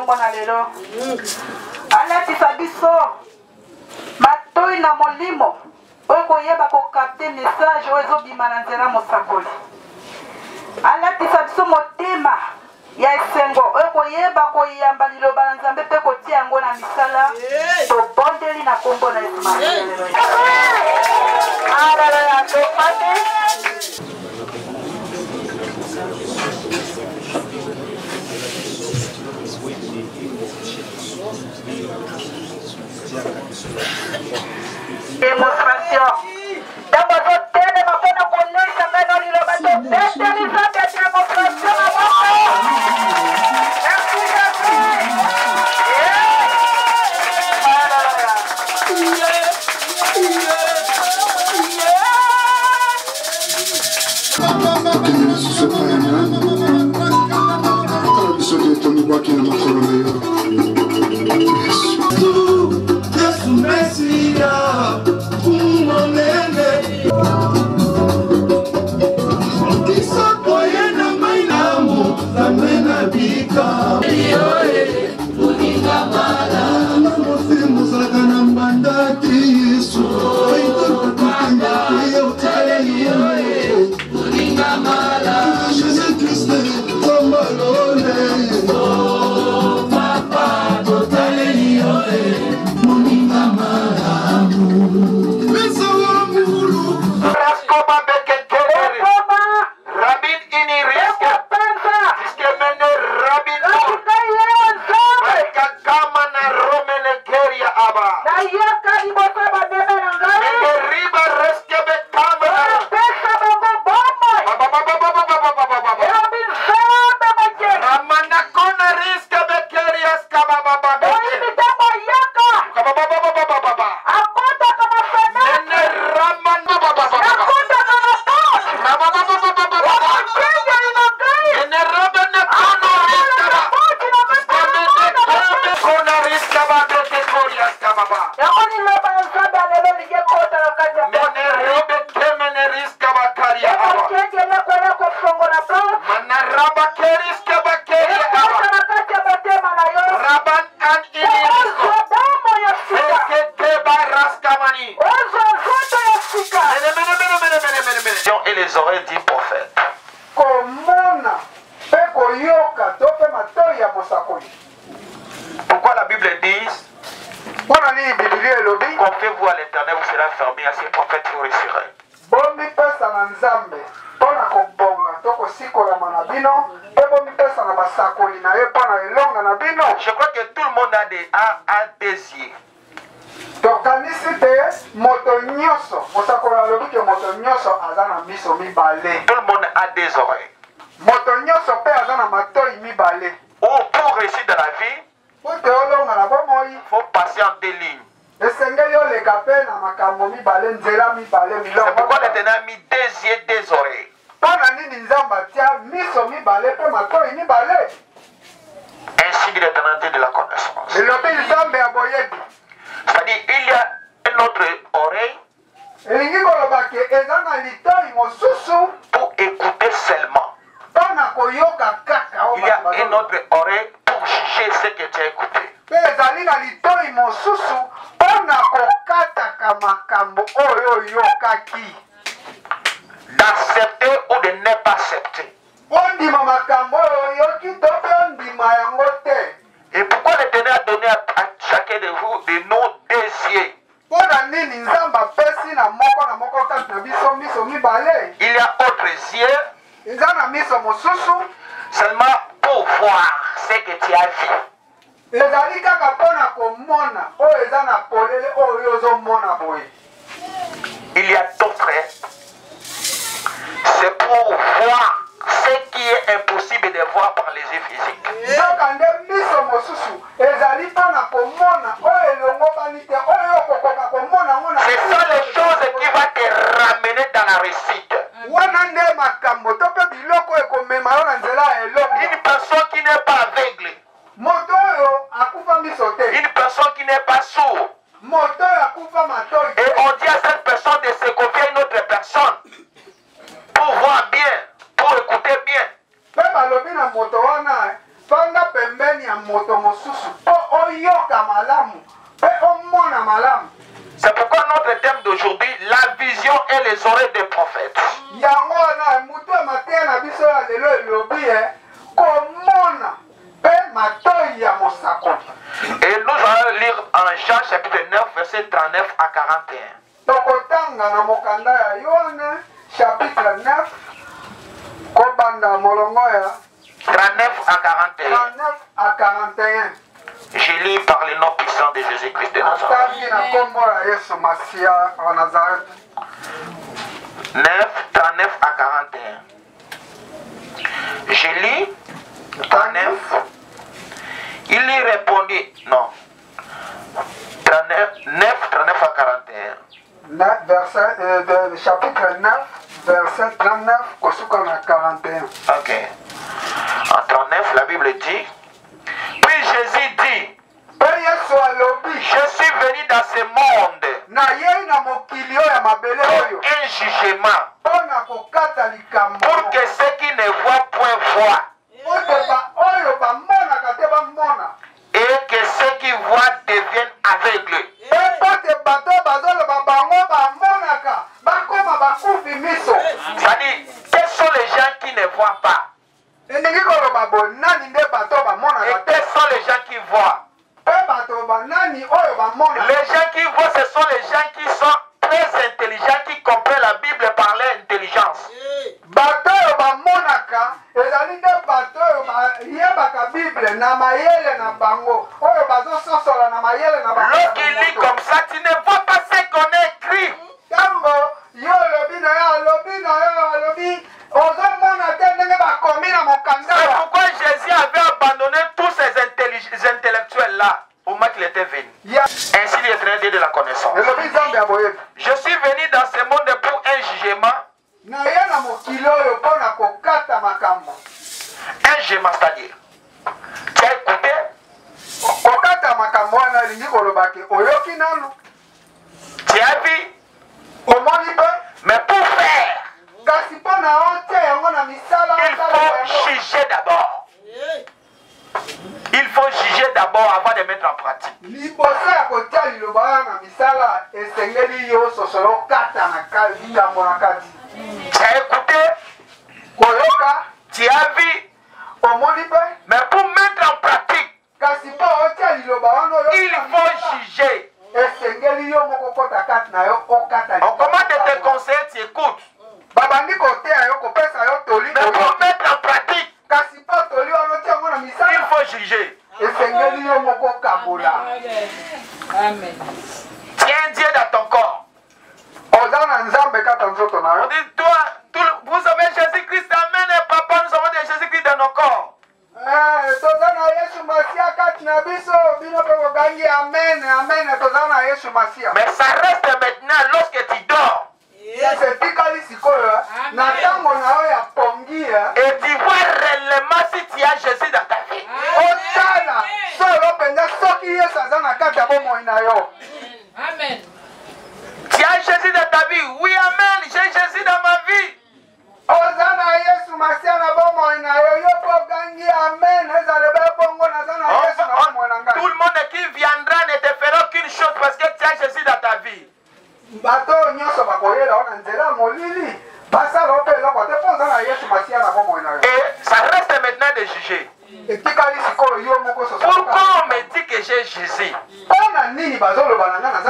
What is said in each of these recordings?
bongo na lelo. Alatisa biso matoi na molimo oyo koyeba kokapte message oyo ezobima na nzela mosakoli. Alatisa biso motema ya esengo oyo koyeba koyamba liloba na Nzambe mpe kotia yango na misala tobondeli na kombo na Yesu Masiya. Démonstration. Dans votre télé, ma bonne connaisse, ça va dans le bateau. Démonstration à merci, et les oreilles du prophète. Pourquoi la Bible dit confiez-vous à l'Éternel, vous serez fermé à ses prophètes, vous réussirez. Je crois que tout le monde a des yeux. Tout le monde a des oreilles. Ou pour réussir dans la vie, il faut passer en deux lignes. C'est pourquoi l'Éternel a mis des yeux, des oreilles. Ainsi que l'éternité de la connaissance. C'est-à-dire, il y a une autre oreille pour écouter seulement. Il y a une autre oreille pour juger ce que tu as écouté. D'accepter ou de ne pas accepter. Et pourquoi l'Éternel a donné à chacun de vous des noms des yeux? Il y a autres yeux seulement pour voir ce que tu as vu. Il y a d'autres, c'est pour voir ce qui est impossible de voir par les yeux physiques. C'est ça les choses qui vont te ramener dans la réussite. Une personne qui n'est pas aveugle, une personne qui n'est pas sourde, et on dit à cette personne de se confier à une autre personne pour voir bien, pour écouter bien. visions et les oreilles des prophètes. Et nous allons lire en Jean chapitre 9, verset 39 à 41. Chapitre 9, 39 à 41. 39 à 41. Je lis par le nom puissant de Jésus-Christ de Nazareth. 9, 39 à 41. Je lis 39. Il lui répondit, non. 39 à 41. 9, chapitre 9, verset 39 à 41. Ok. En 39, la Bible dit, puis Jésus dit, je suis venu dans ce monde pour un jugement, pour que ceux qui ne voient point voient, et que ceux qui voient deviennent aveugles. C'est-à-dire, quels sont les gens qui ne voient pas? Et quels sont les gens qui voient? Les gens qui voient, ce sont les gens qui sont très intelligents, qui comprennent la Bible par leur intelligence. Lorsqu'il lit comme ça, tu ne vois pas ce qu'on a écrit. C'est pourquoi Jésus avait abandonné tous ces intellectuels-là au moment qu'il était venu. Ainsi l'Éternel dit de la connaissance. Je suis venu dans ce monde pour un jugement. Un jugement, c'est-à-dire, tu as écouté? Tu as vu? Mais pour faire, il faut juger d'abord. Il faut juger d'abord avant de mettre en pratique. Tu as écouté? Tu as vu? Mais pour mettre en pratique, il faut juger. On commence de te conseiller, tu écoutes. Mais pour mettre en pratique, il faut juger. Amen. Tiens un Dieu dans ton corps. On dit, toi, vous avez Jésus-Christ, amen, et papa, nous avons Jésus-Christ dans nos corps. Mais ça reste maintenant lorsque tu dors. Et tu vois réellement si tu as Jésus dans ta vie. Amen. Tu as Jésus dans ta vie? Oui, amen, j'ai Jésus dans ma vie. Tout le monde qui viendra ne te fera qu'une chose parce que tu as Jésus dans ta vie. Et ça reste maintenant de juger. Pourquoi on me dit que j'ai Jésus?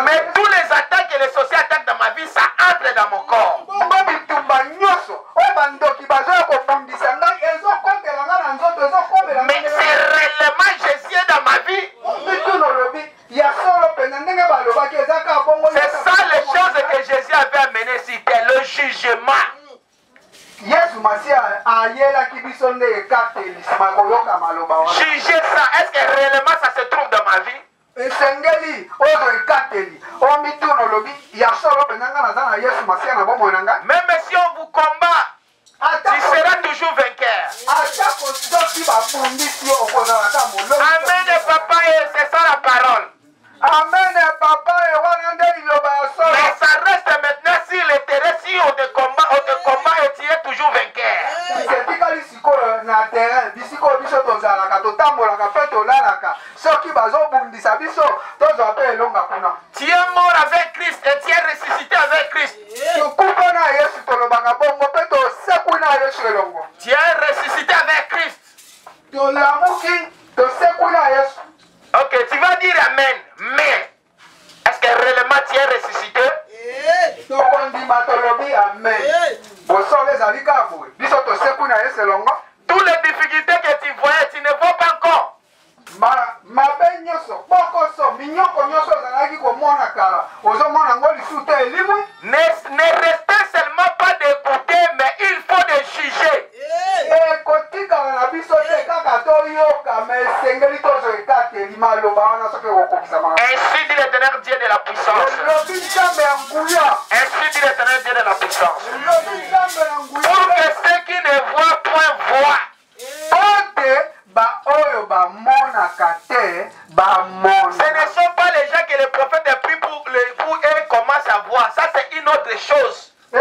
Mais tous les attaques et les sociétés attaquent dans ma vie, ça entre dans mon corps. Mais c'est réellement Jésus dans ma vie. C'est ça les choses que Jésus avait amenées ici, c'est le jugement. Juger ça, est-ce que réellement ça se trouve dans ma vie? Même si on vous combat, tu seras toujours vainqueur. Amen, papa, c'est ça la parole. Amen, papa, mais ça reste maintenant si l'intérêt, si on te combat et tu es toujours vainqueur. Tu es mort avec Christ et tu es ressuscité avec Christ. Tu es ressuscité avec Christ. Ok, tu vas dire Amen. Mais, est-ce que réellement tu es ressuscité? Toutes les difficultés que tu voyais, tu ne vois pas encore. Ne restez seulement pas d'écouter, mais il faut de juger. Ainsi dit l'éternel Dieu de la puissance. Ainsi dit l'éternel Dieu de la puissance. Pour que ceux qui ne voient point voient. Ce ne sont pas les gens que le prophète a pris pour eux commencent à voir. Ça c'est une autre chose. Mais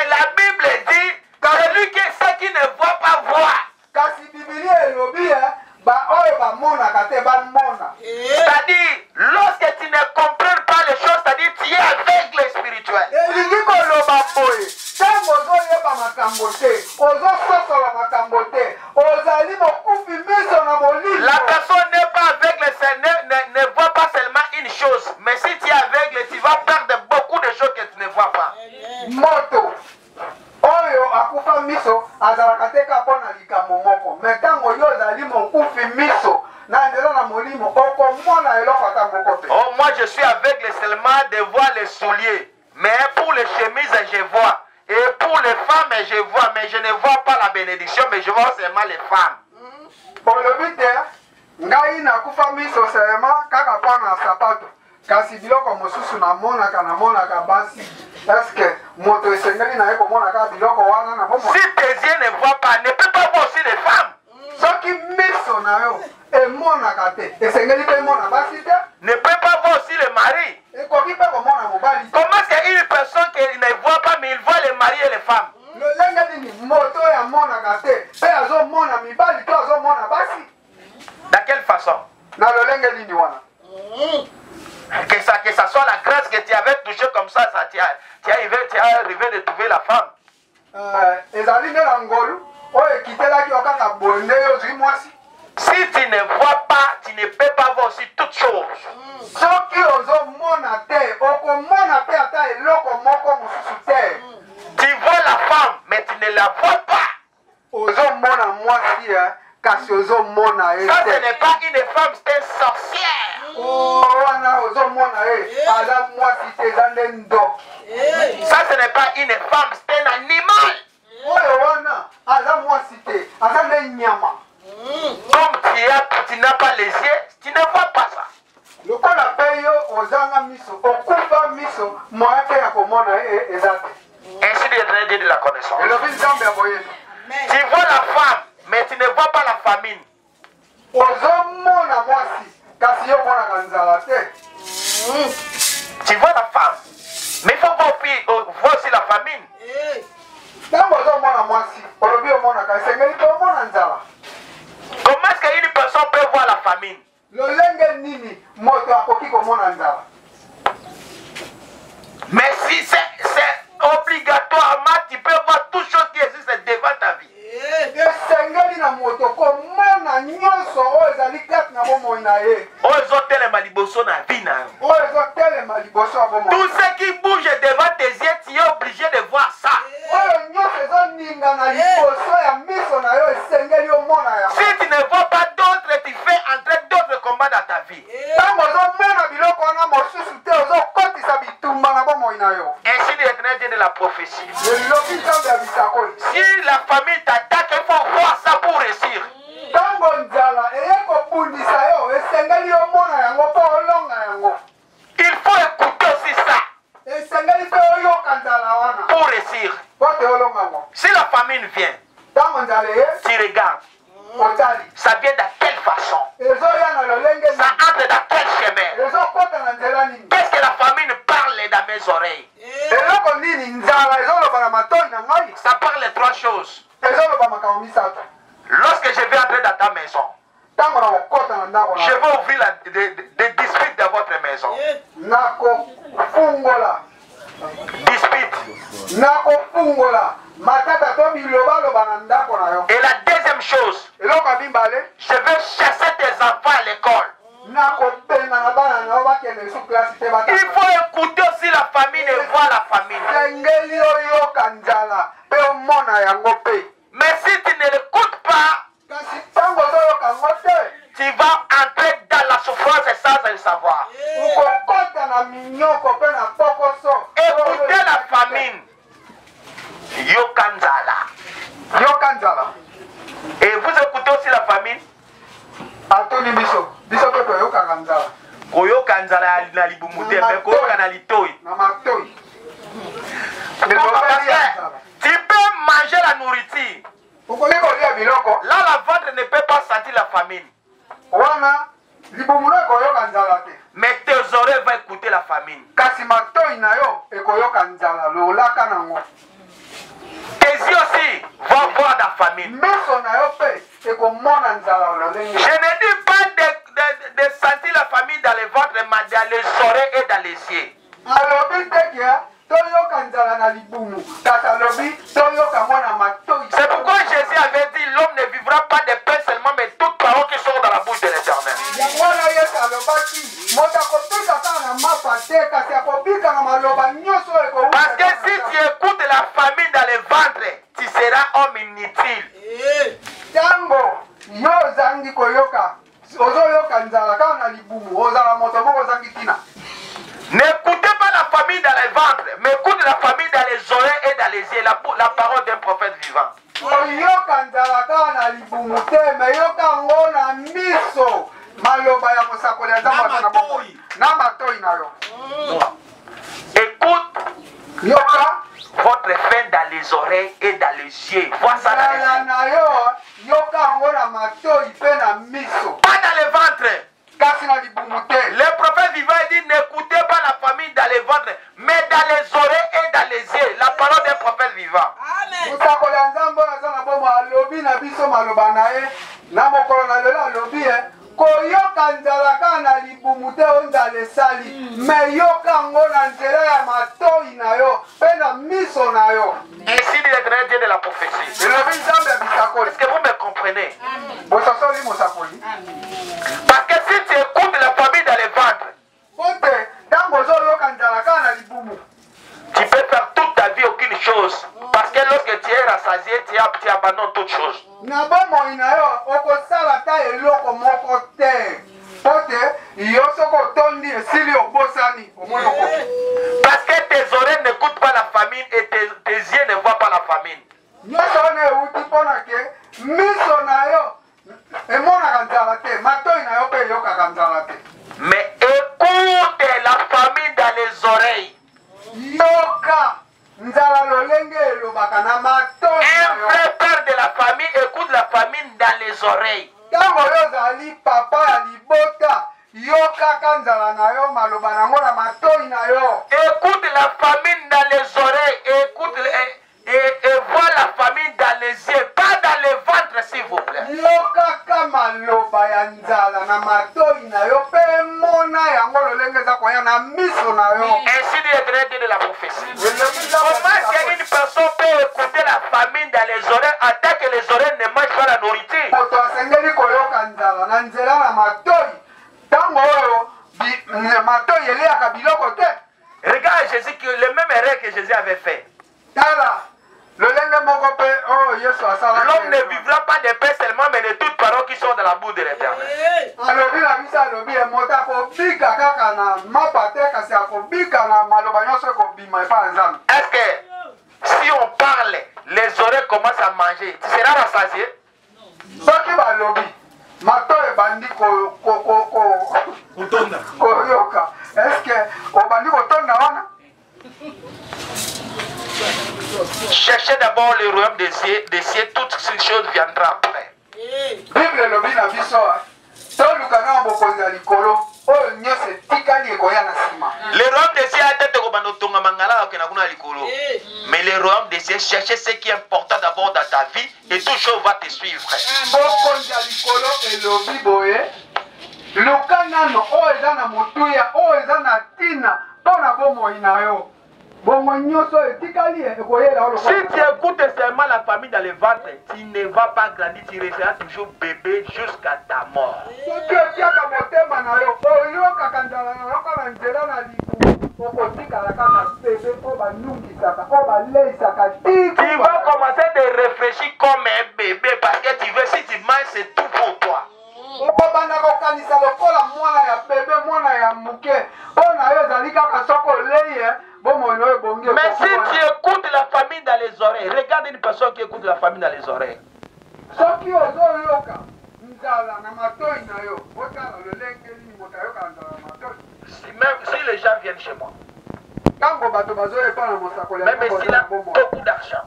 la Bible dit celui qui ceux qui ne voient pas voient. C'est-à-dire, lorsque tu ne comprends pas les choses, c'est-à-dire tu es aveugle spirituel. La personne n'est pas aveugle, ne voit pas seulement une chose. Mais si tu es aveugle, tu vas perdre beaucoup de choses que tu ne vois pas. Oh, moi je suis aveugle seulement de voir les souliers. Mais pour les chemises, je vois. Et pour les femmes, je vois. Mais je ne vois pas la bénédiction, mais je vois seulement les femmes. Si tes yeux ne voient pas, ne peut pas voir aussi les femmes. Ne peut pas voir aussi le mari. Comment est-ce qu'une personne qui ne voit pas, mais il voit les maris et les femmes? Dans quelle façon? Que ça soit la grâce que tu avais touchée comme ça, tu es arrivé de trouver la femme. Si tu ne vois pas, tu ne peux pas voir aussi toutes choses. Tu vois la femme, mais tu ne la vois pas. Ça, ce n'est pas une femme, c'est une sorcière. Ça, ce n'est pas une femme, c'est un animal. Comme tu n'as pas les yeux, tu ne vois pas ça. Ainsi de l'éternel de la connaissance. Tu vois la femme, mais tu ne vois pas la famine. Tu vois la femme, mais il faut voir aussi la famine. Comment est-ce qu'une personne peut voir la famine? Mais si c'est obligatoirement, tu peux voir toutes choses qui existent devant ta vie. Tout ce qui bouge devant tes yeux, tu es obligé de voir ça. Si tu ne vois pas d'autres, tu fais entrer d'autres combats dans ta vie. Ainsi l'éternel Dieu de la prophétie. Si la famille t'attaque, il faut voir ça pour réussir. Il faut écouter aussi ça pour réussir. Si la famine vient, tu regardes. Ça vient de quelle façon? Ça entre dans quel chemin? Qu'est-ce que la famine parle dans mes oreilles? Ça parle de trois choses. Lorsque je vais entrer dans ta maison, Je vais ouvrir des disputes dans votre maison. Dispute. Et la deuxième chose, je vais chasser tes enfants à l'école. Il faut écouter aussi la famille et voir la famille. Mais si tu ne l'écoutes pas, tu vas entrer dans la souffrance sans le savoir. Écoutez la famine. Yokanzala. Et vous écoutez aussi la famine. Koyo kanzala na libumude mais koyo kanalitoi. Tu peux manger la nourriture. Là la ventre ne peut pas sentir la famine. Mais tes oreilles vont écouter la famine. Tes yeux aussi vont voir la famine. Je ne dis pas de sentir la famine dans les ventres, mais dans les oreilles et dans les yeux. C'est pourquoi Jésus avait dit l'homme ne vivra pas de pain seulement, mais toute parole qui sort dans la bouche de l'Éternel. Parce que si tu écoutes la famine dans les ventres, tu seras homme inutile. N'écoutez pas la famille dans les ventres, mais écoute la famille dans les oreilles et dans les yeux, la parole d'un prophète vivant. Écoute votre faim dans les oreilles et dans les yeux. Vois ça dans les yeux. Pas dans les ventres. Le prophète vivant dit n'écoutez pas la famille dans les ventres, mais dans les oreilles et dans les yeux. La parole d'un prophète vivant. Amen. Ainsi dit l'Éternel Dieu de la prophétie. Est-ce que vous me comprenez? Parce que si tu écoutes la famille dans les ventres, tu peux faire toute ta vie aucune chose. Parce que lorsque tu es rassasié, tu abandonnes toute chose. Parce que tes oreilles n'écoutent pas la famine et tes yeux ne voient pas la famine. Mais écoute la famine dans les oreilles. Un vrai père de la famille écoute la famine dans les oreilles. Écoute la famine dans les oreilles, écoute et vois la famine dans les yeux, pas dans les ventres s'il vous plaît. Ainsi dit l'Éternel Dieu de la prophétie. Comment est-ce qu'une personne peut écouter la famine dans les oreilles en tant que les oreilles ne mangent pas la nourriture? Regarde Jésus, le même erreur que Jésus avait fait. L'homme ne vivra pas de pain seulement, mais de toutes paroles qui sont dans la bouche de l'Éternel. Est-ce que si on parle, les oreilles commencent à manger, tu seras rassasié? Cherchez d'abord le royaume des cieux, toutes ces choses viendront après. Le royaume des cieux a été mais le royaume des cieux, cherchez ce qui est important d'abord dans ta vie et toute chose va te suivre. Si tu écoutes seulement la famille dans le ventre, tu ne vas pas grandir, tu resteras toujours bébé jusqu'à ta mort. Tu vas commencer à réfléchir comme un bébé parce que tu veux, si tu manges, c'est tout pour toi. Mais si tu écoutes la famille dans les oreilles, regarde une personne qui écoute la famille dans les oreilles. Même si les gens viennent chez moi, même s'il a beaucoup d'argent,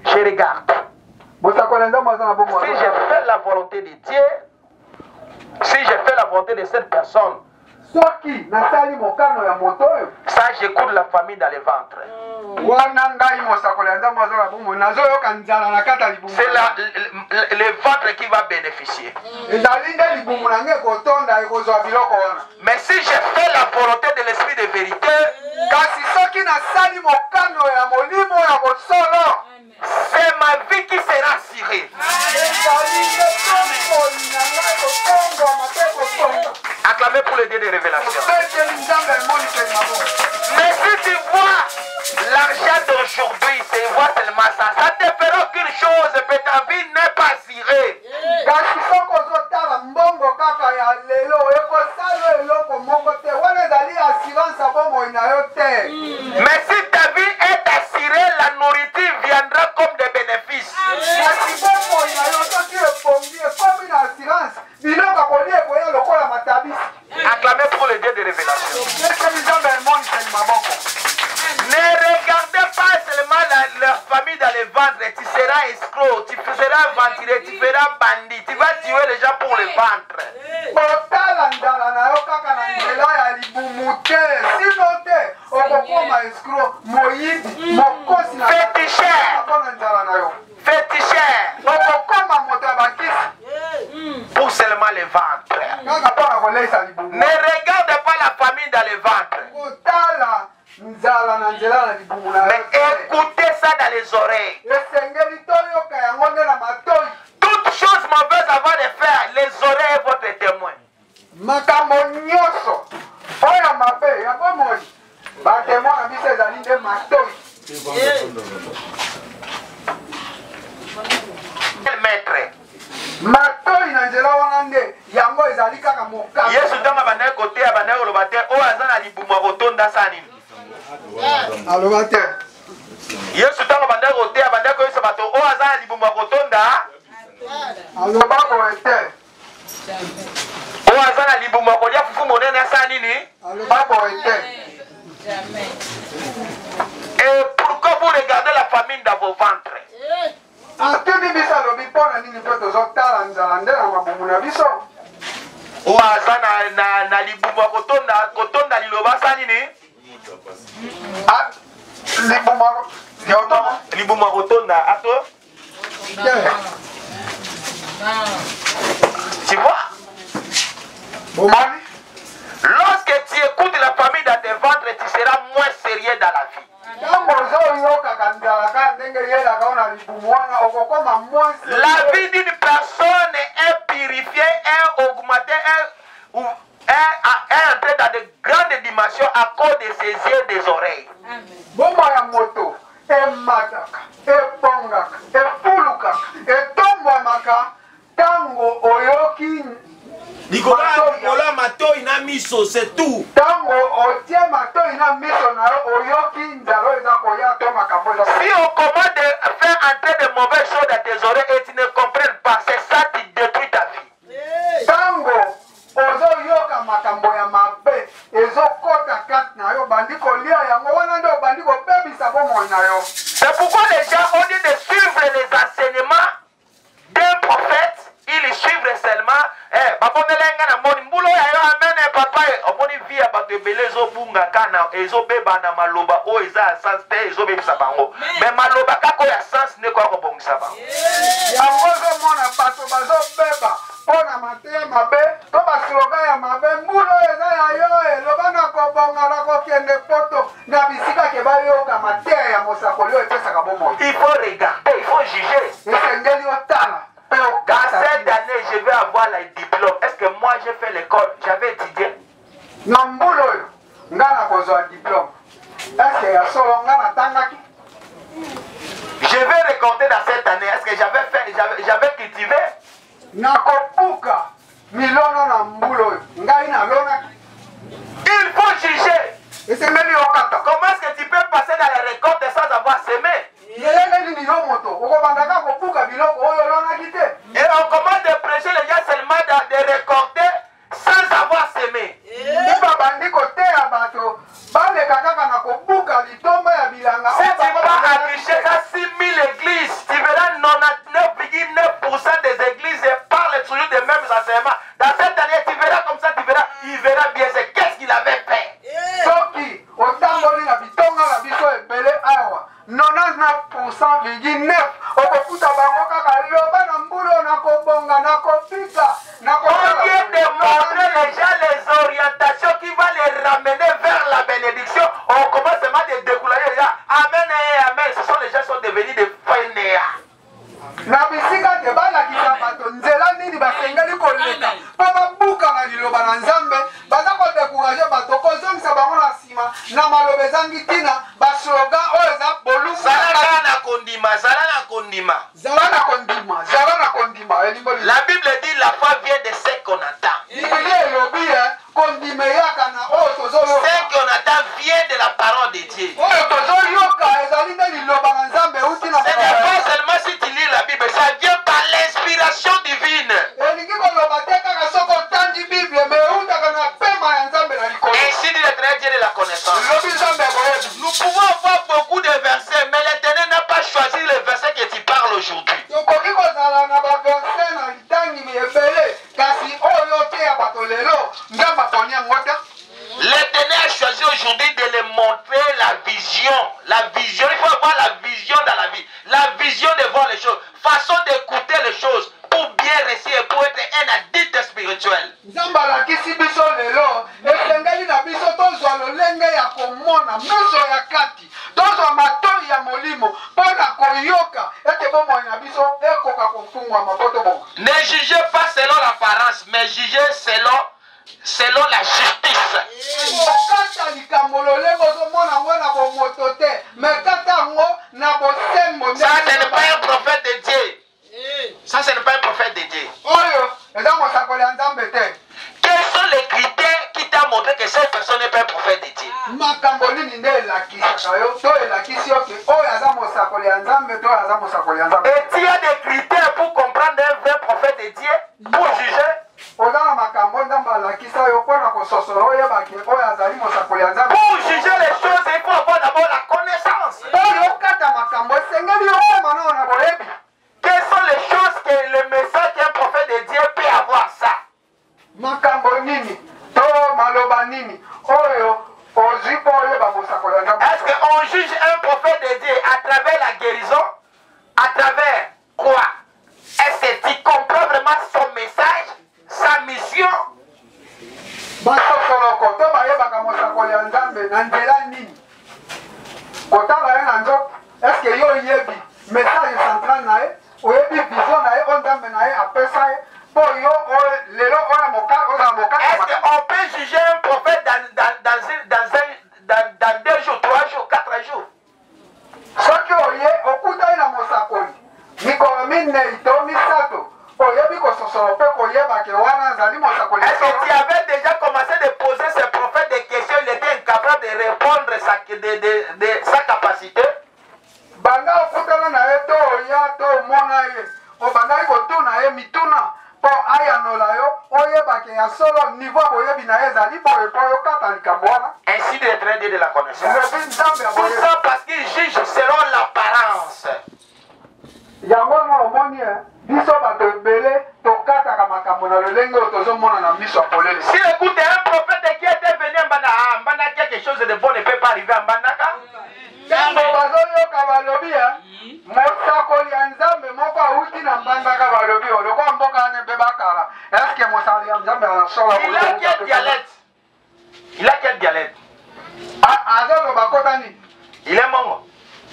je regarde. Si je fais la volonté de Dieu, si je fais la volonté de cette personne, ça j'écoute la famille dans le ventre. C'est le ventre qui va bénéficier. Mais si je fais la volonté de l'esprit de vérité, c'est ma vie qui sera assurée. Acclamez pour le Dieu des révélations. Mais si tu vois l'argent d'aujourd'hui, tu vois seulement ça, ça te fera aucune chose, mais ta vie n'est pas assurée. Mais si ta vie est assurée, la nourriture viendra comme des bénéfices. Acclamez pour le Dieu de révélation. Ne regardez pas seulement leur famille dans les ventres. Tu seras escroc, tu seras ventilé, tu feras bandit, tu vas tuer les gens pour le ventre. Féticheur. Pour seulement le ventre. Ne regarde pas la famille dans le ventre. Mais écoutez ça dans les oreilles. Toute chose mauvaise avant de faire, les oreilles est votre témoin. Maître. Yesu tanga bana côté ya bana olobate o azana libumwa kotonda sani. Alobate. Yesu tanga bana côté ya bana ko yesa bato o azana libumwa kotonda. Alobako ete. O azana libumwa kolia fufu monene sani ni. Alobako ete. Et pourquoi vous regardez la famine dans vos ventres? O azana na libumwa kotonda liloba sani ni. Libumwa kotonda ato. Tu vois? Lorsque tu écoutes la famille dans tes ventres, tu seras moins sérieux dans la vie. La vie d'une personne est purifiée, est augmentée, est entrée dans de grandes dimensions à cause de ses yeux et des oreilles. Nicolas Mato ina miso, c'est tout. Si on commande de faire entrer de mauvaises choses dans tes oreilles et tu ne comprends pas, c'est ça qui détruit ta vie. C'est pourquoi les gens, au lieu de suivre les enseignements d'un prophète, ils suivent seulement bato ebele ezobunga kana ezobeba na maloba oyo eza ya sens te ezobebisa bango mais maloba kaka oyo ya sens nde koya kobongisa bango yango ozomona bato bazobeba mpo na mateya mabe to baslogan ya mabe mbula oyo eza ya yo eloba na kobonga na kokende poto na bisika ke bayoka mateya ya mosakoli oyo epesaka bomoi. Il faut regarder, il faut juger. esengeli otala. Dans cette année, je vais avoir les diplômes. Est-ce que moi j'ai fait l'école? J'avais étudié. Na mbula oyo nga na kozwa diplôme eske ya solo nga natangaki. Je vais récolter dans cette année. Est-ce que j'avais cultivé? Nakopuka milono na mbula oyo ngai nalonaki. Il faut juger. esengeli okata. Comment est-ce que tu peux passer dans les récoltes sans avoir semé? yelengeli nilo moto okobandaka kopuka biloko oyo olonaki te. Et on commence de prêcher les gens seulement de récolter sans avoir semé. Nde babandi koteya bato baleka kaka na kobuka litomba ya bilanga. Si tu vas à Kinshasa 6000 églises, tu verras 99,9% des églises parlent toujours des mêmes enseignements. Dans cette année, tu verras comme ça, il verra bien c'est qu'est-ce qu'il avait fait. Soki otamboli na bitonga na biso ebele awa 99,9 okokuta bango kaka loba na mbula na kobonga na kopika na On vient de montrer les gens les orientations qui vont les ramener vers la bénédiction. On commence seulement de décourager les gens. Amen et amen. Ce sont les gens qui sont devenus des fainéants. na bisika te balakisa bato nzela nini basengeli koleka mpo babuka na liloba na nzambe baza kodekuraje bato kozongisa bango na nsima na maloba ezangi ntina baslogan oyo eza bolungu. Zala na kondima, zala na kondima. Zala na kondima, zala na kondima. La Bible dit la foi vient de ce qu'on attend. Biblia elobi kondima yaka na oyo tozoyoka. Ce qu'on attend vient de la parole de Dieu. Oyo tozoyoka ezali nde liloba na nzambe euti na. Ce n'est pas seulement si tu lis la Bible, ça vient par l'inspiration divine. Elingi koloba te kaka soko otandi Bible mais eutaka na pema ya nzambe na likolo. Ainsi dit l'Éternel Dieu de la connaissance. Elobi nzambe boyebi. Nous pouvons avoir beaucoup de versets, mais l'Éternel n'a pas choisi le verset que tu parles aujourd'hui. Tokoki kozala na baverse na litangi ebele kasi oyo te ya bato lelo nzambe aponi yango te. L'Éternel a choisi aujourd'hui de les montrer la vision. La vision, il faut avoir la vision dans la vie. La vision de voir les choses. Façon d'écouter les choses pour bien réussir et pour être un adulte spirituel. Nzambe alakisi biso lelo esengeli na biso tozwa lolenge ya komona miso ya kati tozwa matoi ya molimo mpona koyoka ete bomoi na biso ekoka kofungwama po tobonga. Ne jugez pas selon l'apparence, mais jugez selon la justice. Okata likambo lolenge ozomona ngo na bomoto te me kata yango na bosembo. Ça, ce n'est pas un prophète de Dieu. Ça, ce n'est pas un prophète de Dieu. Oyo eza mosakoli ya nzambe te. Quels sont les critères qui t'ont montré que cette personne n'est pas un prophète de Dieu? Makambo nini nde elakisaka yo to elakisi yo ke oyo aza mosakoli ya nzambe to aza mosakoli ya nzambe. Et il y a des critères pour comprendre un vrai prophète de Dieu, pour juger. Oza na makambo nzambe alakisa yo mpona kososola oyebaki oyo azali mosakoli ya nzambe. Pour juger les choses, il faut avoir d'abord la connaissance. Oyo okata makambo esengeli okoma nao na boyebi. Quelles sont les choses que le message qu'un prophète de Dieu peut avoir ça? Makambo nini to maloba nini oyo ozwi mpo oyeba mosakoli ya nzambe. Est-ce qu'on juge un prophète de Dieu à travers la guérison? À travers quoi? Est-ce que tu comprends vraiment son message, sa mission? Basosoloko to bayebaka mosakoli ya nzambe na nzela nini kotala ye na nzoto eske yo oyebi message central na ye oyebi vision na ye o nzambe na ye apesa ye mpo yo lelo oyo ozala mokaka. Est-ce qu'on peut juger un prophète dans 2 jours, 3 jours, 4 jours? Soki oye okutani na mosakoli mikolo minei to misato oyebi kososola mpe koyebake wana azali mosakoli. Est-ce que tu avais déjà commencé de poser ce prophète des questions? Il était incapable de répondre de sa capacité. Banda okutana na ye to oya to omona ye obandaki kotuna ye mituna mpo ayanola yo oyebake ya solo niveau boyebi na ye ezali boye mpo yokata likambo wana. Ainsi de traiter de la connaissance. Elobi nzambe ya Tout boyebi. ça parce qu'il juge selon l'apparence. Yango wana omoni biso bato ebele tokataka makambo na lolenge oyo tozomona na miso ya polele. Si écoute un prophète qui était venu Mbandaka, quelque chose de bon ne peut pas arriver à Mbandaka. Jambo bazoyoka balobi mosakoli ya nzambe moko awuti na mbandaka balobi lokola mboka ane mpe bakala. Est-ce que mosakoli ya nzambe anasola? Il a quel dialecte? Il a quel dialecte? Azoloba kota nini? Il est mongo.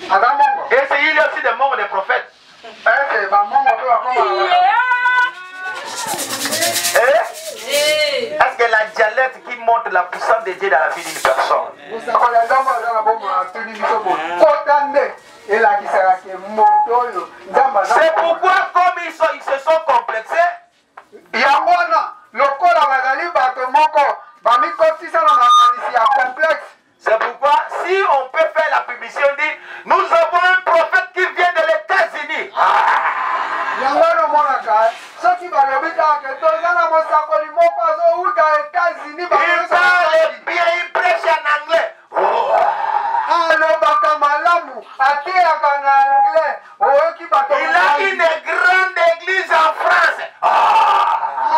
Aza mongo. Et il y a aussi des mongo des prophètes. Est-ce ba mongo mpe bakoma? Est-ce que la dialecte qui montre la puissance de Dieu dans la vie d'une personne? C'est pourquoi comme ils se sont complexés, c'est pourquoi si on peut faire la publicité, on dit nous avons un prophète qui vient de les États-Unis. Soki balobi kaka tozana mosakoli moko azouta États-Unis. Il parle bien, il prêche en anglais. Alobaka malamu ateyaka na anglais. Oyoki bato. Il a une grande église en France.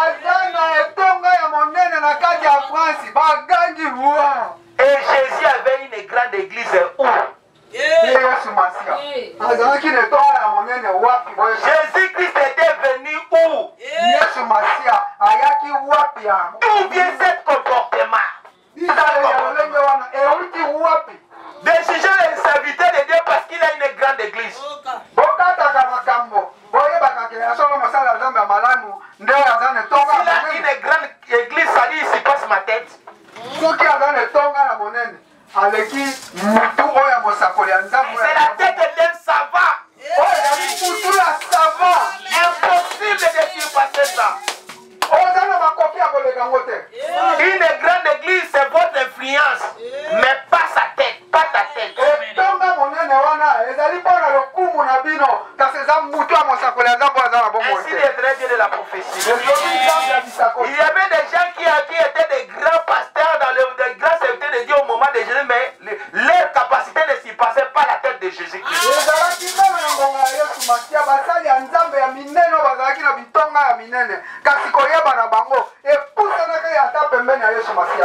Aza na etonga ya monene na kati ya France bagangi wa. Et Jésus avait une grande église où? Yesu Masia. Azalaki na etonga ya monene wapi? Jésus-Christ était venu où? Yesu Masia ayaki wapi ya? D'où vient ce comportement? Des gens les serviteurs de Dieu parce qu'il a une grande église. S'il a une grande église, ça dit ici passe ma tête. C'est la tête d'un savant. Impossible de surpasser ça. Une grande église, c'est votre influence, mais pas sa tête, pas ta tête. Ainsi est très bien de la prophétie. Il y avait des gens qui étaient des grands pasteurs, des grands serviteurs de Dieu au moment de Jésus, mais leur capacité ne s'y passait pas la tête de Jésus-Christ.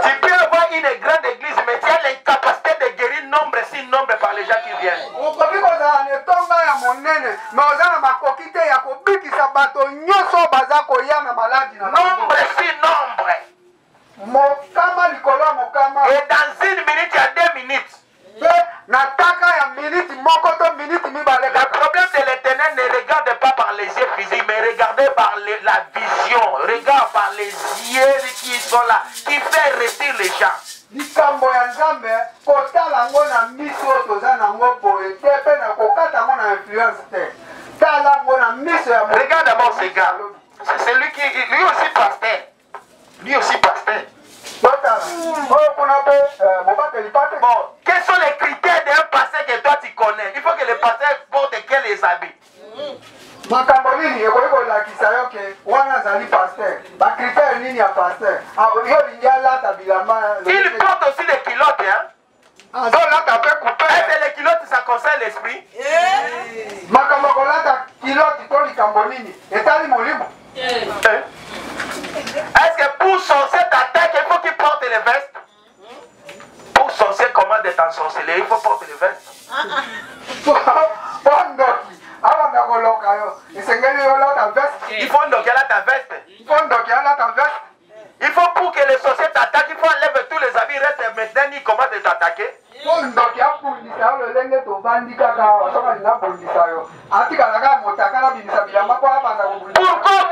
Tu peux avoir une grande église, mais tu as l'incapacité de guérir nombre si nombre par les gens qui viennent. Nombre si nombre. Et dans une minute, il y a 2 minutes. Le problème de l'Éternel ne regarde pas par les yeux physiques, mais regardez par la vision. Regarde par les yeux qui sont là, qui fait rester les gens. Regarde d'abord ce gars. C'est lui qui lui aussi pasteur. Lui aussi pasteur. Bon, quels sont les critères d'un pasteur que toi tu connais? Il faut que le pasteur porte quels habits? Il porte aussi des culottes, hein? Est-ce que les culottes ça concerne l'esprit? Est-ce que pour sorcier d'attaque, il faut qu'il porte les vestes? Pour sorcier, comment d'être en sorcellerie, il faut porter les vestes. Il faut donc ta veste. Il faut pour que les sorciers t'attaquent, il faut enlever tous les habits, reste maintenant, il commence à t'attaquer. Pourquoi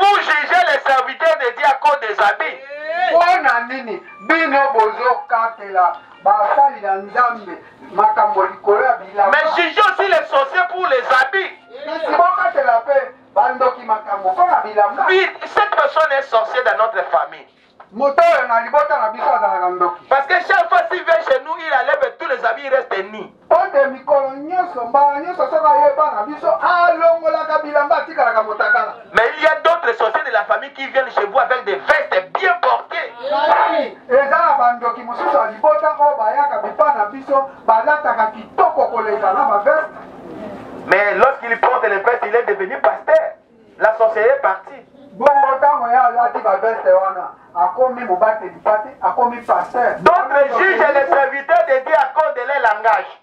vous jugez les serviteurs de Dieu à cause des habits? Mais jugez aussi les sorciers pour les habits. Oui, cette personne est sorcière dans notre famille. Parce que chaque fois qu'il vient chez nous, il enlève tous les habits, il reste nus. Mais il y a d'autres sorciers de la famille qui viennent chez vous avec des vestes bien portées. Mais lorsqu'il porte les vestes, il est devenu pasteur. La sorcière est partie. bongo ntango ye alati babeste wana akomi mobateli pate akomi paster. D'autres jugent les serviteurs de Dieu à cause de leur langage.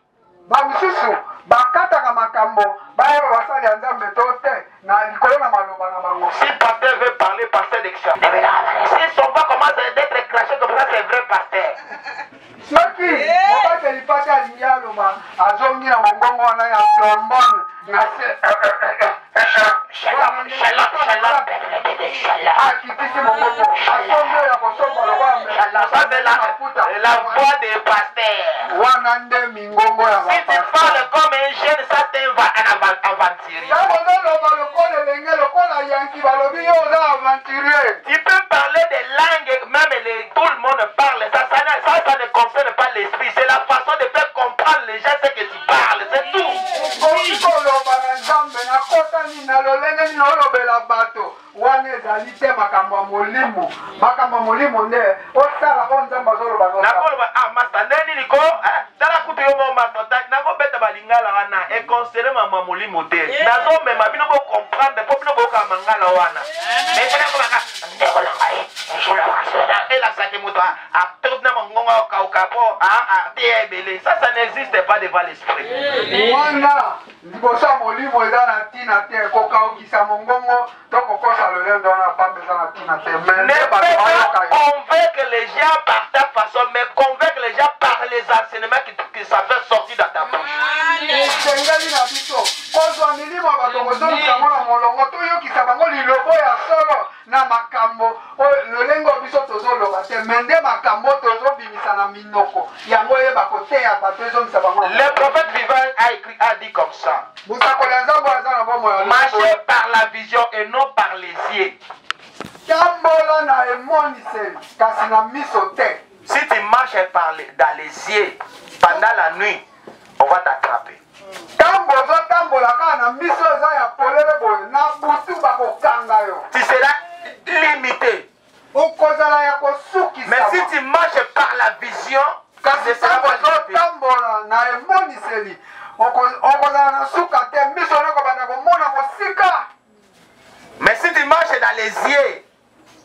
Bamisusu bakataka makambo bayeba basali ya nzambe to te na likolo na maloba na bango. Si pasteur veut parler, pasteur d'exchange. Si son pas commence d'être craché comme ça, c'est vrai pasteur. Soki mobateli pate alingi aloba azongi na mongongo wana ya trombone na se akitisi mongongo asombe ya kosomba lokola la voix des pasteurs. wana nde mingongo ya Si tu parles comme un jeune, ça t'inva un aventurier. ozoloba lokola elenge lokola yanki balobi yo oza aventurier. Tu peux parler des langues, même tout le monde parle. Ça ne concerne pas l'esprit. C'est la façon de faire comprendre les gens ce que tu parles. C'est tout. koloba na nzambe nakota nini na lolenge nini olobela bato wana ezali te makambo ya molimo. Makambo ya molimo nde osala o nzambe azoloba nakoloba masa ndeni liko tala kutu yo mo masa nakobeta balingala wana ekonsere mama molimo te nazomema bino bocomprendre po bino boyoka mangala wana elasaki moto atotna mongongo okauka po te ebele ça n'existe pas devant l'esprit wana liboso ya molimo eza na ntina te kokaukisa mongongo to kokosa lolendo wana pamba eza na ntina te. Ne peux pas convaincre les gens par ta façon, mais convaincre les gens par les enseignements que ça fait sortir dans ta bouche. esengeli na biso kozwa milimo bato kozongisa ngo na molongo toyokisa bango lilobo ya solo na makambo lolengo biso tozoloba te me nde makambo tozobimisa na minoko yango oyeba koteya bato ezongisa bango. Le prophète vivant a dit comme ça: mosakoli ya nzambe aza na bomoi marchez par la vision et non par les yeux. tambola na emoniseli kasi na miso te. Si tu marches dans les yeux pendant la nuit, on va t'attraper. ntango ozotambola kaka na miso eza ya polele boye na butu bakokanga yo. Tu seras limité. okozala ya kosukisa. Mais si tu marches par la vision, kasi ntango ozotambola na emoniseli okozala na suka te miso nakobanda komona mosika. Mais si tu marches dans les yeux,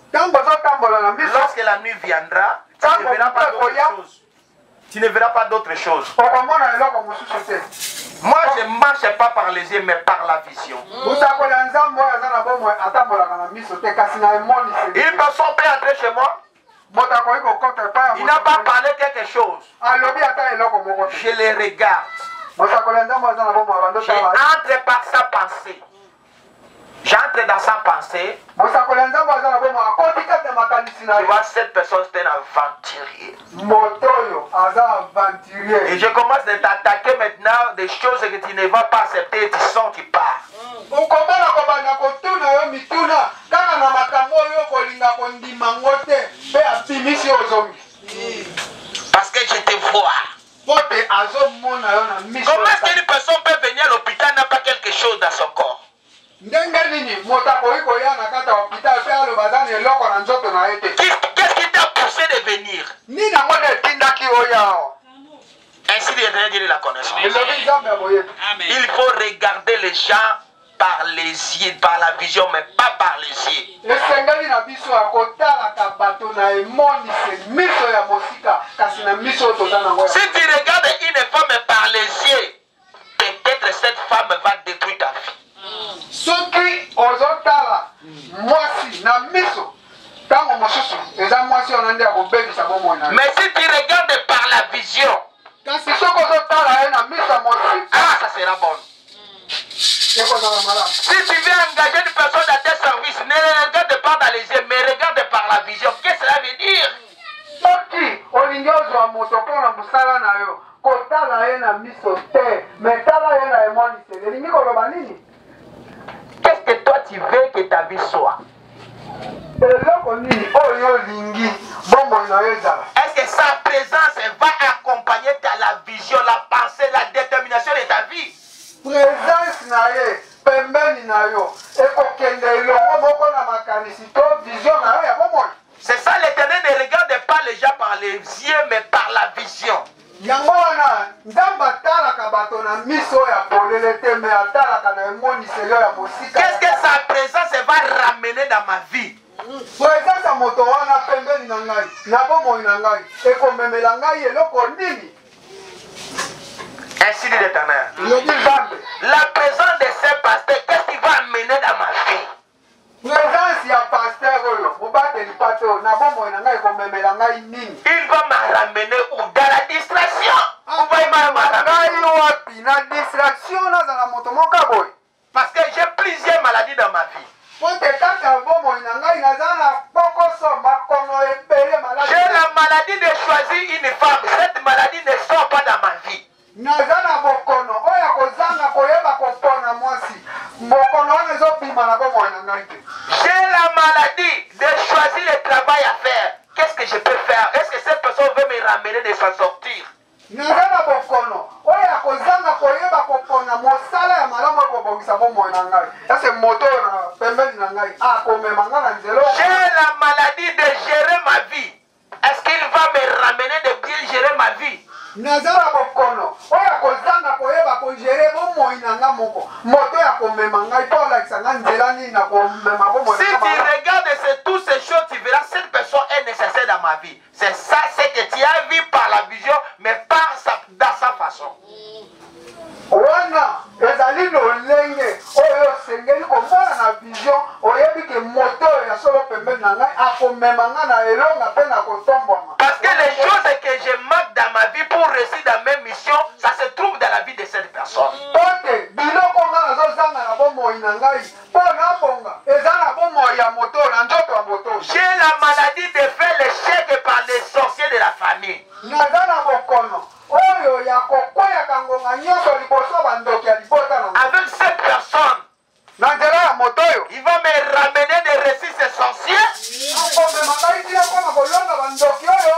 ntango ozotambola na miso lorsque la nuit viendra, tu ne verras pas d'autre chose. Tu ne verras pas d'autre chose. okomona eloko mosusu te. Moi, je ne marche pas par les yeux, mais par la vision. mosakoli ya nzambe oyo aza na bomoi atambolaka na miso te kasi na emoniseli. Il peut son père entrer chez moi. moto akoki kokota epai ya Il n'a pas parlé quelque chose. alobi ata eloko moko te. Je les regarde. mosakoli ya nzambe aza na bomoi abando tala. J'entre par sa pensée. J'entre dans sa pensée. mosakoli ya nzambe aza na bomoi akoti kati ya makanisi na Tu ye. vois, cette personne, c'est un aventurier. moto oyo aza aventurier. Et je commence à t'attaquer maintenant des choses que tu ne vas pas accepter. Tu sors, tu pars. okobala kobanda kotuna yo mituna kaka na makambo oyo kolinga kondima ngo te mpe abimisi ozongi. Parce que je te vois. po te azomona yo na miso. Comment est-ce qu'une personne peut venir à l'hôpital n'a pas quelque chose dans son corps? ndenge nini moto akoki koya na kati ya hopital mpe aloba aza na eloko na nzoto na ye te. Qu'est-ce qui t'a poussé de venir? nini yango nde etindaki oyo awa. Ainsi l'Éternel la connaissance. elobi nzambe ya boyebi. Il faut regarder les gens par les yeux, par la vision, mais pas par les yeux. esengeli na biso ya kotalaka bato na emoniseli miso ya mosika kasi na miso oyo toza nango. Si tu regardes une femme par les yeux, peut-être cette femme va détruire ta vie. soki ozotala mwasi na miso ntango mosusu eza mwasi wana nde akobebisa bomoi na ye. Mais si tu regardes par la vision, kasi soki ozotala ye na miso ya mosika ça sera bon. ekozala malamu. Si tu veux engager une personne dans tes services, ne regarde pas dans les yeux, mais regarde par la vision. Qu'est-ce que cela veut dire? soki olingi ozwa moto mpona mosala na yo kotala ye na miso te me tala ye na emoniseli elingi koloba nini? Qu'est-ce que toi tu veux que ta vie soit? eloko nini oyo olingi bomoi na yo ezala? Est-ce que sa présence va accompagner la vision, la pensée, la détermination de ta vie? présence na ye pembeni na yo ekokende elongo moko na makanisi to vision na yo ya bomoi. C'est ça, l'Éternel ne regarde pas les gens par les yeux, mais par la vision. yango wana nzambe atalaka bato na miso ya polele te me atalaka na emoniseli oyo ya mosika. Qu'est-ce que sa présence va ramené dans ma vie. Présence moto wana pembeni na ngai na bomoi na ngai ekomemela ngai eloko nini. Ainsi dit l'Éternel. La présence de ces pasteurs, qu'est-ce qu'il va amener dans ma vie? Présence ya pasteur oyo mobateli pato na bomoi na ngai ekomemela ngai nini. Il va me ramener où? Dans la distraction. Où va il me ramener? Wapi na distraction na za moto moka boy. Parce que j'ai plusieurs maladies dans ma vie. J'ai la maladie de choisir une femme. Cette maladie ne sort pas dans ma vie. J'ai la maladie de choisir le travail à faire. Qu'est-ce que je peux faire? Est-ce que cette personne veut me ramener de s'en sortir? J'ai la maladie de gérer ma vie. Est-ce qu'il va me ramener de bien gérer ma vie? Si tu regardes toutes ces choses, tu verras cette personne est nécessaire dans ma vie. C'est ça, c'est que tu as vu par la vision, mais pas dans sa façon. Wana ezali lolenge oyo sengeli komona na vision oyebi ke moto ya solo pembeni na ngai akomema nga na elonga pe na kotombwama. Parce que les choses que je manque dans ma vie pour réussir dans mes missions, ça se trouve dans la vie de cette personne. Ote biloko nga nazozanga na bomoi na ngai mpo na bonga eza na bomoi ya moto na nzoto ya moto. J'ai la maladie de faire l'échec par les sorciers de la famille. Naza na bokono oyo ya kokwea kangonga nyonso liboso bandoki ya libota na. Avec cette personne, na nzela ya moto oyo il va me ramener de récits ces sorciers. akomema ngai tina mpona kolonga bandoki oyo.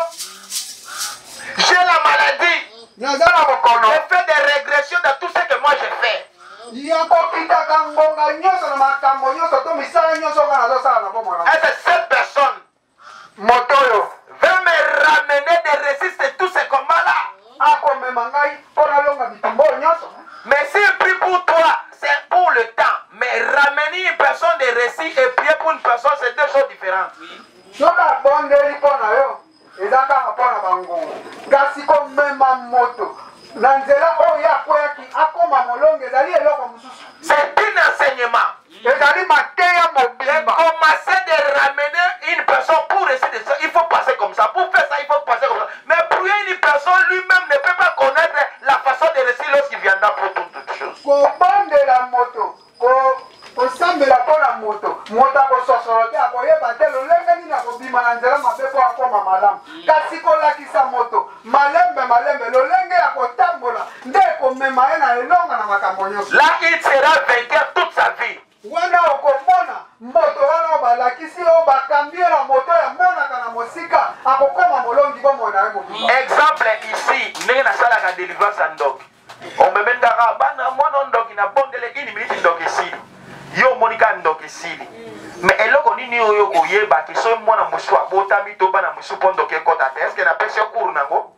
J'ai la maladie naza na bokono de faire des régressions dans tout ce que moi je fais. ya kokitaka ngonga nyonso na makambo nyonso to misala nyonso nga nazosala na bomoi na. Et c'est cette personne moto oyo veut me ramener des récits de tous ces combats-là. akomema ngai mpo nalonga bitumba oyo nyonso. Mais si prie pour toi, c'est pour le temps. Mais ramener une personne de récit et prier pour une personne, c'est deux choses différentes. soki abondeli mpo na yo eza kaka mpo na bangongo kasi komema moto na nzela oyo akweyaki akoma molongo ezali eloko mosusu. C'est un enseignement. ezali mateya mobimba. Commencer de ramener une personne pour réussir de ça, il faut passer comme ça. Pour faire ça, il faut passer comme ça. Mais prier une personne lui-même ne peut pas connaître la façon de réussir lorsqu'il viendra pour toutes choses. kobondela moto kosambela mpo na moto moto akososolo te akoyeba te lolenge nini akobima na nzela mabe mpo akoma malamu. kasi kolakisa moto malembe lolenge ya kotambola nde ekomema ye na elonga na makambo nyonso. Là, il sera vainqueur toute sa vie. wana okomona moto wana oyo balakisi oyo bakambi ye na moto ya monaka na mosika akokoma molongi bomoi na ye mobima. Exemple ici, ndenge nasalaka délivrance ya ndoki. Omemendaka bana mwana ndoki na bondele ini minute ndoki esili. Yo monika ndoki esili. Mais eloko nini oyo koyeba ke so mwana musu abotami to bana musu po ndoki ekota te. Est-ce que na pesi cours nango?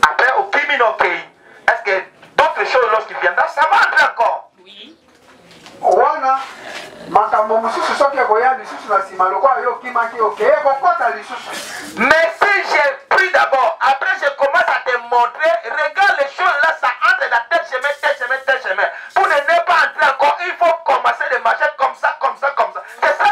Après au kimino kei. Est-ce que d'autres choses lorsqu'il viendra, ça va entrer encore? Oui. wana makambo mosusu soki ekoya lisusu na nsima lokola yo okimaki okeye kokota lisusu. Mais si j'ai pris d'abord, après je commence à te montrer, regarde les choses là, ça entre dans tel chemin, tel chemin, tel chemin. Pour ne pas entrer encore, il faut commencer de marcher comme ça, comme ça, comme ça. C'est ça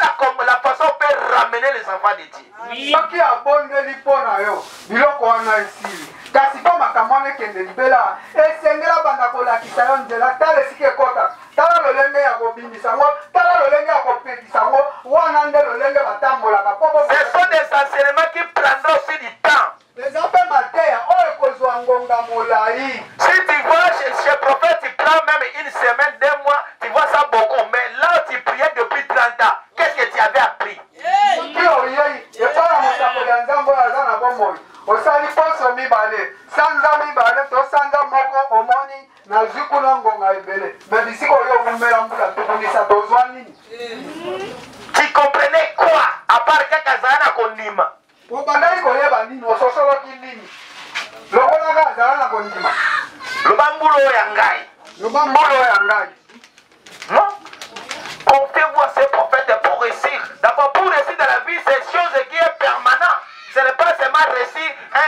la façon on peut ramener les enfants de Dieu. Oui. soki abondeli mpo na yo biloko wana esili kasi mpo makambo wana ekende libela esengela banda kolakisa yo nzela tala esika ekota tala lolenge ya kobimisa yango tala lolenge ya kopekisa yango wana nde lolenge batambolaka mpo Ce sont des enseignements qui prendront aussi du temps. eza mpe mateya oyo ekozwa ngonga molai. Si tu vois chez prophète, tu prends même une semaine, 2 mois, tu vois ça beaucoup. Mais là où tu priais depuis 30 ans, qu'est-ce que tu avais appris? soki oyei epai ya mosakoli ya nzambe oyo aza na bomoi osali poso mibale sanza mibale to sanza moko omoni nazwi kuna ngonga ebele me bisika oyo omumela mbula tokundisa tozwa nini. Tu comprenais quoi? À part kaka azala na kondima. obandaki koyeba nini ososoloki nini lokolaka azala na kondima Loba mbula oyo ya ngai. loba mbula oyo ya ngai. Non? Confie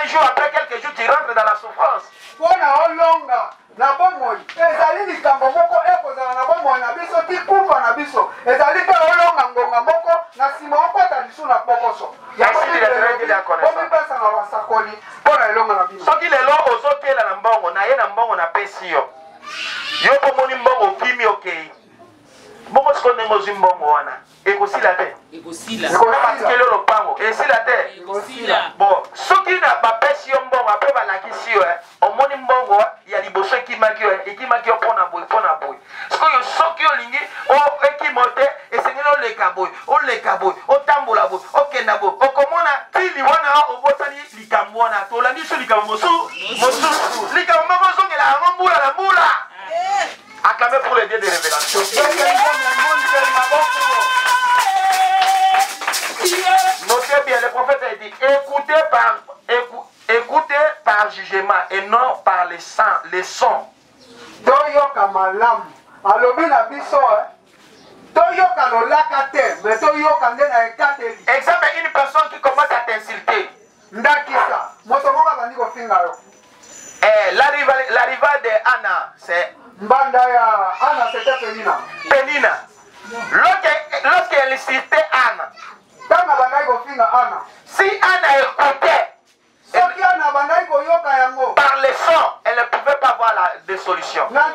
un jour, après quelques jours, tu rentres dans la souffrance. Pona olonga na bomoi ezali likambo moko ekozala na bomoi na biso tikufa na biso ezali te olonga ngonga moko na nsima okota lisu na bokoso omipesa na basakoli mpona elonga na bino soki lelo ozotela na mbongo na ye na mbongo napesi yo yo pomoni mbongo okimi okei mbongo siko ndenge ozwi mbongo wana ekosila te ekosila lopango esila te bon soki na bapesi yo mbongo apres balakisi yo omoni mbongo ya liboso ekimaki yo mpona boye sikoyo soki olingi ekimo te esengeli oleka boye otambola boye okenda boye okomona tili wana obosani likambo wana tolandi so likambo mosusu likambo moko ozongela yango mbula na mbula. Acclamez pour les dieux de révélation. Notez bien, le prophète a dit écoutez par jugement et non par les sons. Toyoka malamu. Alobi na biso toyoka lolaka te, mais toyoka nde na ekateli. Exemple, une personne qui commence à t'insulter. Ndakisa, moto moko bandi kofinga yo. L'arrivée de Anna, c'est Mbanda ya Anna, c'était Penina. Penina. Lorsqu'elle citait Anna, si Anna écoutait par les sons, elle ne pouvait pas avoir de solution. Mais Anna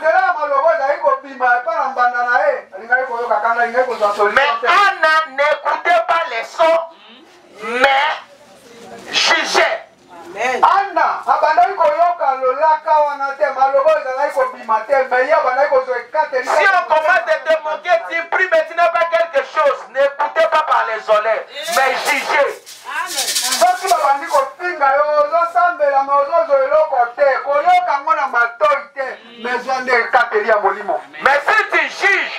n'écoutait pas les sons, mais jugeait. Anna, si on commence à te moquer, tu pries, mais tu n'as pas quelque chose. N'écoutez pas par les oreilles, mais jugez. Mais si tu juges,